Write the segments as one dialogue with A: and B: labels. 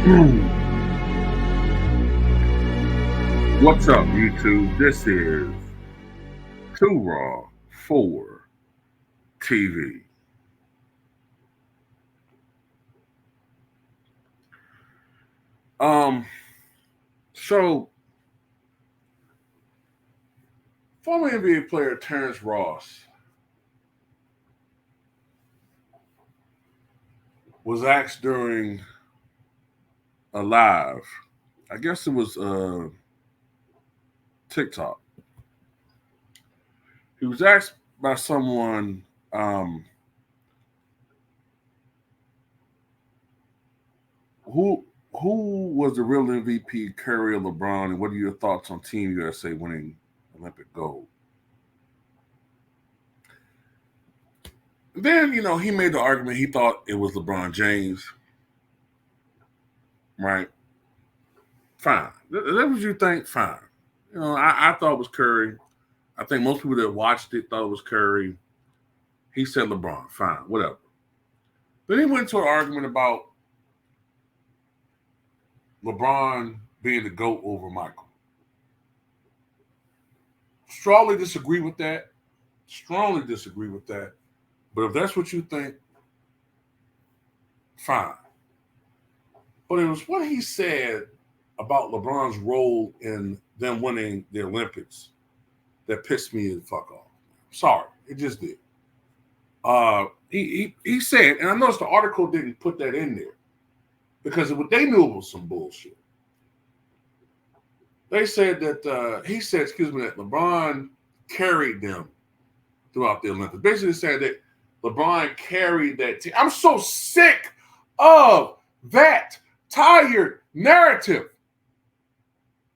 A: What's up, YouTube? This is Too Raw for TV. Um, so former NBA player Terrence Ross was asked during a live, I guess it was TikTok. He was asked by someone, who was the real MVP, Curry or LeBron, and what are your thoughts on Team USA winning Olympic gold? Then, he made the argument he thought it was LeBron James, right? Fine. That's what you think, fine. I thought it was Curry. I think most people that watched it thought it was Curry. He said LeBron, fine, whatever. Then he went to an argument about LeBron being the GOAT over Michael. Strongly disagree with that. Strongly disagree with that. But if that's what you think, fine. But it was what he said about LeBron's role in them winning the Olympics that pissed me the fuck off. Sorry, it just did. He said, and I noticed the article didn't put that in there because they knew it was some bullshit. They said that he said, that LeBron carried them throughout the Olympics. Basically, saying that LeBron carried that team. I'm so sick of that tired narrative.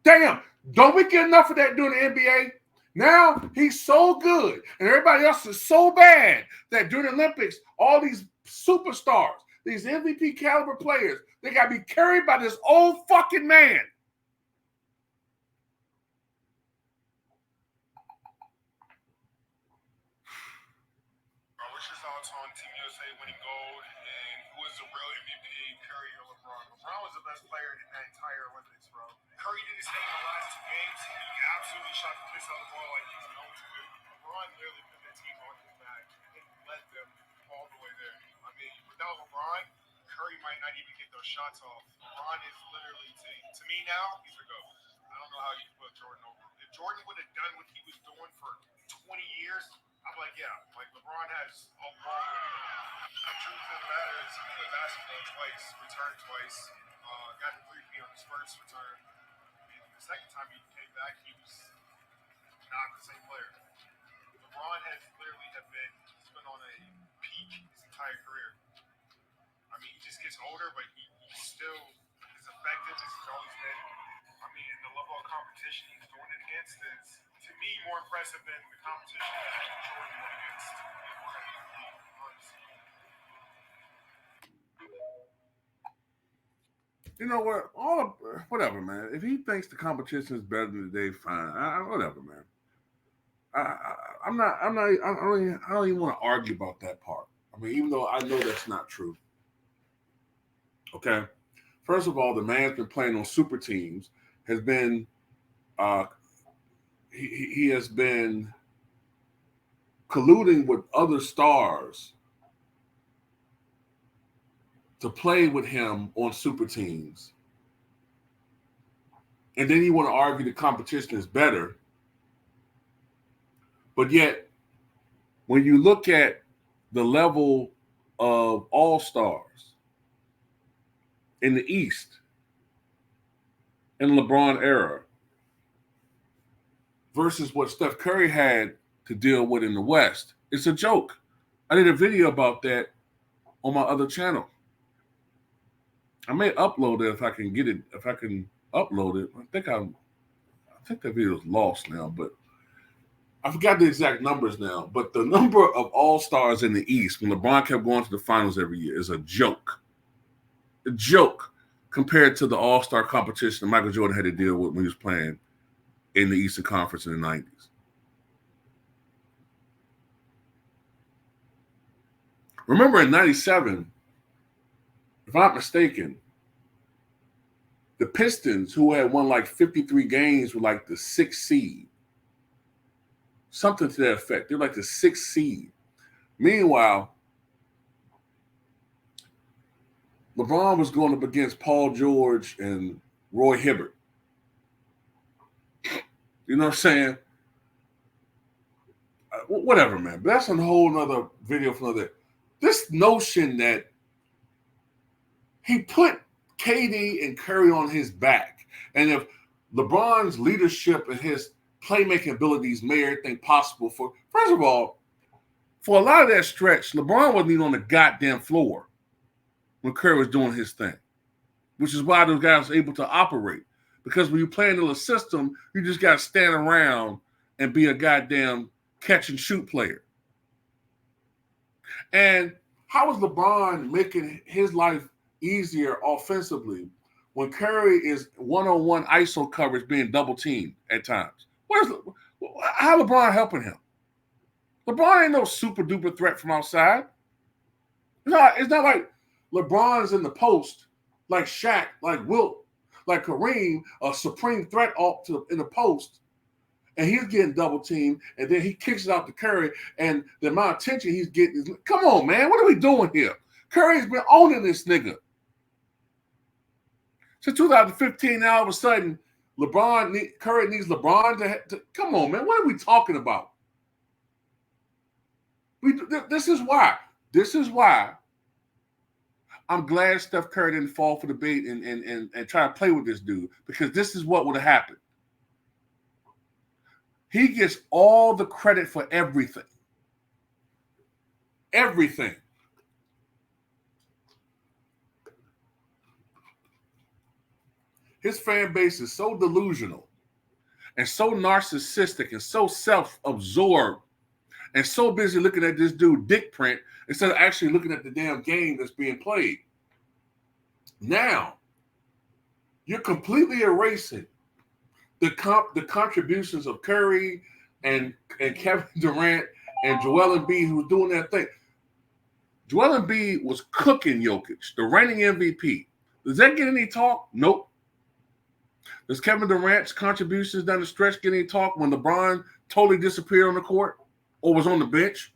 A: Damn, don't we get enough of that during the NBA? Now he's so good and everybody else is so bad that during the Olympics, all these superstars, these MVP caliber players, they got to be carried by this old fucking man.
B: What's your thoughts on Team USA winning gold and who is the real MVP, Curry or LeBron? LeBron was the best player in that entire Olympics, bro. Curry did his thing in the last two games. He absolutely shot the piss out of the ball like he's known to do. LeBron literally put the team on his back and led them all the way there. I mean, without LeBron, Curry might not even get those shots off. LeBron is literally, to me now, he's a GOAT. I don't know how you can put Jordan over him. If Jordan would have done what he was doing for 20 years, I'm like, yeah, like LeBron has a long way. The truth of the matter is he played basketball twice, returned twice, got a 3P on his first return. And the second time he came back, he was not the same player. LeBron has literally he's been on a peak his entire career. I mean, he just gets older, but he's still as effective as he's always been. I mean, and the level of competition he's doing it against is, to me, more impressive than the competition that Jordan went against. If we're going to be honest.
A: You know what? Whatever, man. If he thinks the competition is better than today, fine. Whatever, man. I'm not. I'm not. I don't even want to argue about that part. I mean, even though I know that's not true. Okay. First of all, the man's been playing on super teams. Has been. He has been colluding with other stars to play with him on super teams. And then you want to argue the competition is better. But yet, when you look at the level of all stars in the East in the LeBron era versus what Steph Curry had to deal with in the West, it's a joke. I did a video about that on my other channel. I may upload it if I can get it. If I can upload it, I think that video is lost now, but I forgot the exact numbers now. But the number of all stars in the East when LeBron kept going to the finals every year is a joke. A joke compared to the all-star competition that Michael Jordan had to deal with when he was playing in the Eastern Conference in the 90s. Remember in 97, if I'm not mistaken, The Pistons, who had won like 53 games, were like the 6th seed. Something to that effect. They're like the 6th seed. Meanwhile, LeBron was going up against Paul George and Roy Hibbert. You know what I'm saying? Whatever, man. But that's a whole nother video for another. This notion that he put KD and Curry on his back, and if LeBron's leadership and his playmaking abilities made everything possible for, first of all, for a lot of that stretch, LeBron wasn't even on the goddamn floor when Curry was doing his thing, which is why those guys were able to operate. Because when you play in a system, you just got to stand around and be a goddamn catch and shoot player. And how is LeBron making his life easier offensively when Curry is one-on-one ISO coverage being double teamed at times? How LeBron helping him? LeBron ain't no super duper threat from outside. It's not like LeBron's in the post like Shaq, like Wilt, like Kareem, a supreme threat in the post, and he's getting double teamed, and then he kicks it out to Curry, and the amount of attention he's getting is, come on, man, what are we doing here? Curry's been owning this nigga. Since 2015, now all of a sudden, Curry needs LeBron to come on, man, what are we talking about? This is why I'm glad Steph Curry didn't fall for the bait and try to play with this dude, because this is what would have happened. He gets all the credit for everything. Everything. His fan base is so delusional and so narcissistic and so self-absorbed and so busy looking at this dude dick print instead of actually looking at the damn game that's being played. Now, you're completely erasing the contributions of Curry and Kevin Durant and Joel Embiid, who was doing their thing. Joel Embiid was cooking Jokic, the reigning MVP. Does that get any talk? Nope. Does Kevin Durant's contributions down the stretch get any talk when LeBron totally disappeared on the court or was on the bench?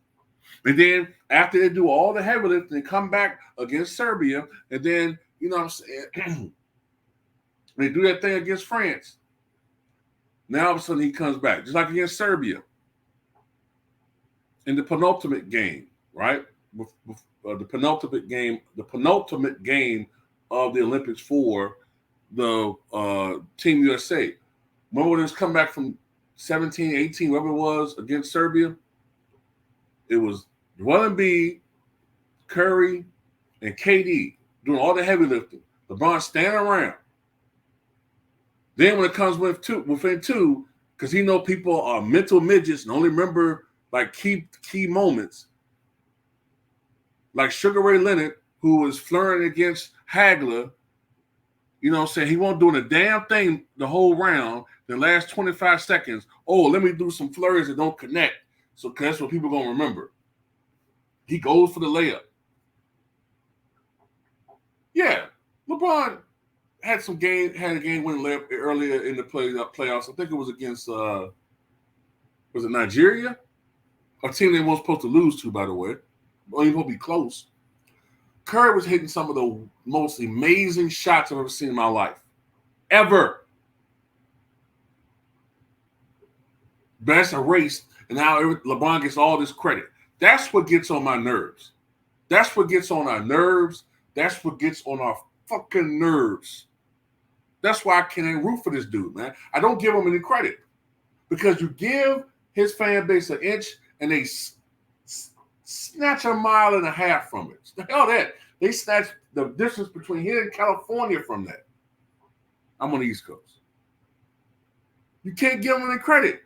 A: And then after they do all the heavy lifting, they come back against Serbia, and then, you know what I'm saying, they do that thing against France. Now all of a sudden he comes back, just like against Serbia in the penultimate game, right? The penultimate game of the Olympics for the Team USA. Remember when it was coming back from 17, 18, whatever it was, against Serbia? It was Joel Embiid, Curry, and KD doing all the heavy lifting. LeBron standing around. Then when it comes within two, because he know people are mental midgets and only remember like key moments, like Sugar Ray Leonard, who was flirting against Hagler, you know what I'm saying? He won't doing a damn thing the whole round. The last 25 seconds, let me do some flurries that don't connect. So that's what people are going to remember. He goes for the layup. Yeah, LeBron had a game-winning layup earlier in the playoffs. I think it was against, was it Nigeria? A team they weren't supposed to lose to, by the way. Only supposed to be close. Curry was hitting some of the most amazing shots I've ever seen in my life. Ever. But that's erased, and now LeBron gets all this credit. That's what gets on my nerves. That's what gets on our nerves. That's what gets on our fucking nerves. That's why I can't root for this dude, man. I don't give him any credit. Because you give his fan base an inch, and they snatch a mile and a half from it. The hell that. They snatch the distance between here and California from that. I'm on the East Coast. You can't give them any credit.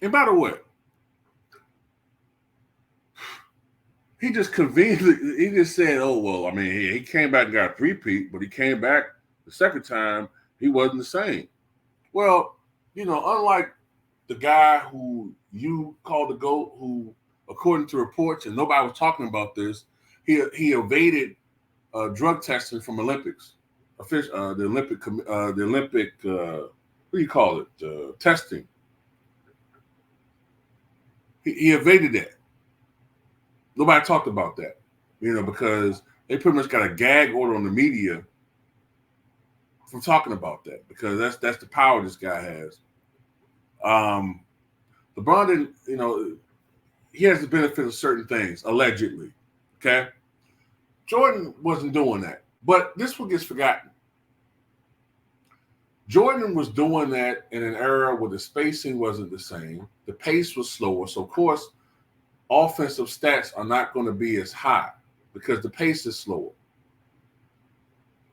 A: And by the way, he just said, he came back and got a three-peat, but he came back the second time, he wasn't the same. Well, unlike the guy who you called the GOAT, who according to reports, and nobody was talking about this, he evaded drug testing from Olympics. The Olympic, what do you call it? Testing. He evaded that. Nobody talked about that, because they pretty much got a gag order on the media from talking about that, because that's the power this guy has. LeBron didn't, he has the benefit of certain things, allegedly. Okay? Jordan wasn't doing that. But this one gets forgotten. Jordan was doing that in an era where the spacing wasn't the same. The pace was slower. So, of course, offensive stats are not going to be as high because the pace is slower.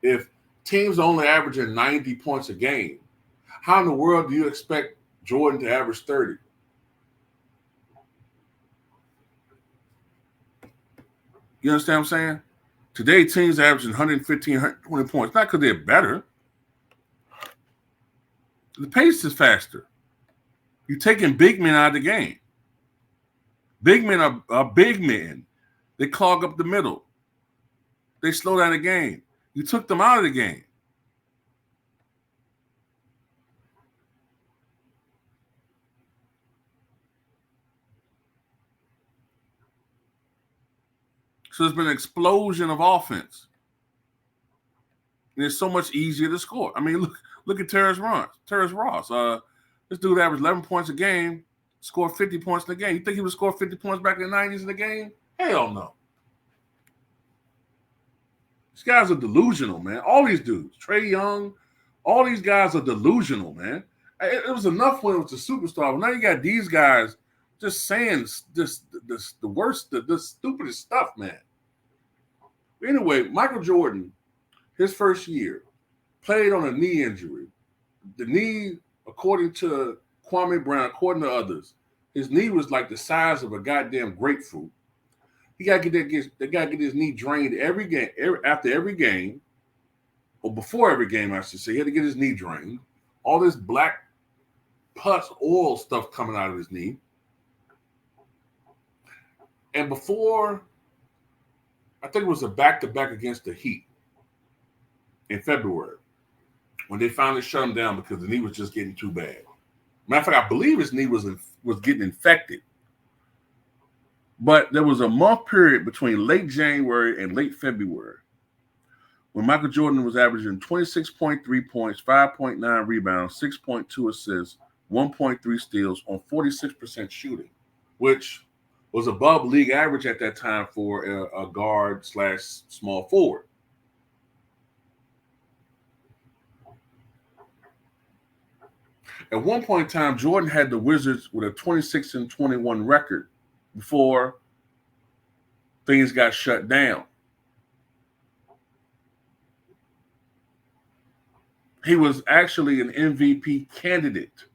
A: If teams are only averaging 90 points a game, how in the world do you expect Jordan to average 30? You understand what I'm saying? Today, teams are averaging 115, 120 points. Not because they're better. The pace is faster. You're taking big men out of the game. Big men are big men. They clog up the middle. They slow down the game. You took them out of the game. So there's been an explosion of offense. And it's so much easier to score. I mean, look at Terrence Ross. This dude averaged 11 points a game, scored 50 points in the game. You think he would score 50 points back in the 90s in the game? Hell no. These guys are delusional, man. All these dudes, Trae Young, all these guys are delusional, man. It was enough when it was a superstar. But now you got these guys just saying the worst, the stupidest stuff, man. Anyway, Michael Jordan, his first year, played on a knee injury. The knee, according to Kwame Brown, according to others, his knee was like the size of a goddamn grapefruit. He got to get his knee drained every game, after every game, or before every game, I should say. He had to get his knee drained. All this black pus oil stuff coming out of his knee. And before, I think it was a back-to-back against the Heat in February, when they finally shut him down because the knee was just getting too bad. Matter of fact, I believe his knee was getting infected. But there was a month period between late January and late February when Michael Jordan was averaging 26.3 points, 5.9 rebounds, 6.2 assists, 1.3 steals on 46% shooting, which was above league average at that time for a guard / small forward. At one point in time, Jordan had the Wizards with a 26-21 record before things got shut down. He was actually an MVP candidate.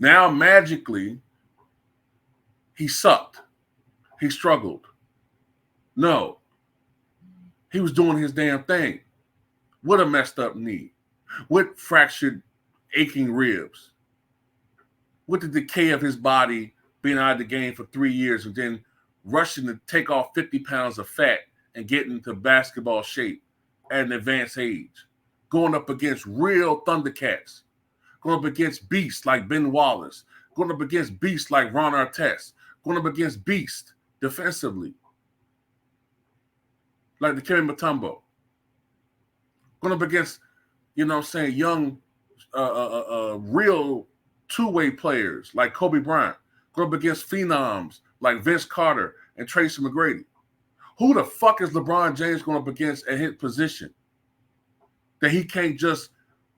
A: Now, magically, he sucked. He struggled. No. He was doing his damn thing with a messed up knee, with fractured, aching ribs, with the decay of his body being out of the game for 3 years and then rushing to take off 50 pounds of fat and get into basketball shape at an advanced age, going up against real Thundercats, going up against beasts like Ben Wallace, going up against beasts like Ron Artest, going up against beasts defensively like the Dikembe Mutombo, going up against, young, real two-way players like Kobe Bryant, going up against phenoms like Vince Carter and Tracy McGrady. Who the fuck is LeBron James going up against at his position that he can't just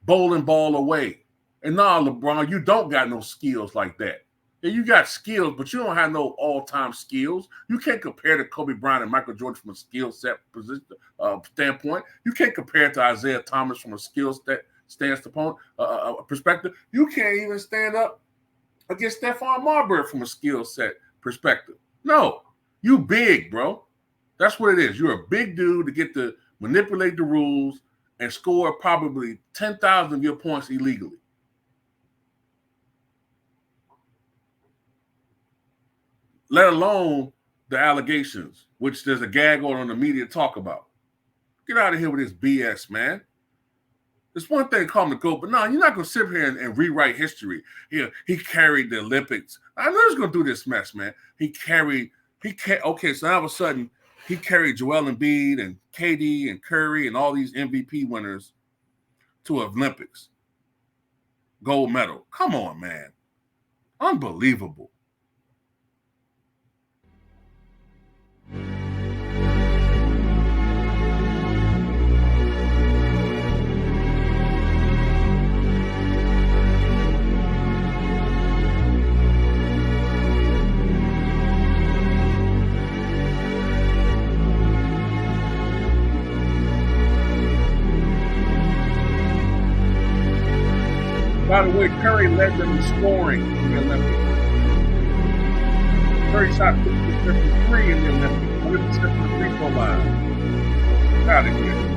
A: bowling ball away? And nah, LeBron, you don't got no skills like that. Yeah, you got skills, but you don't have no all-time skills. You can't compare to Kobe Bryant and Michael Jordan from a skill set standpoint. You can't compare to Isaiah Thomas from a skill perspective. You can't even stand up against Stephon Marbury from a skill set perspective. No, you big, bro. That's what it is. You're a big dude to get to manipulate the rules and score probably 10,000 of your points illegally. let alone the allegations, which there's a gag order on the media to talk about. Get out of here with this BS, man. It's one thing to call him the GOAT, but no, you're not going to sit here and rewrite history. He carried the Olympics. I know he's going to do this mess, man. Okay, so now all of a sudden, he carried Joel Embiid and KD and Curry and all these MVP winners to Olympics. Gold medal. Come on, man. Unbelievable. By the way, Curry led them in scoring in the Olympics. Curry shot 50-53 in the Olympics. 100% from the free throw line. Out of here.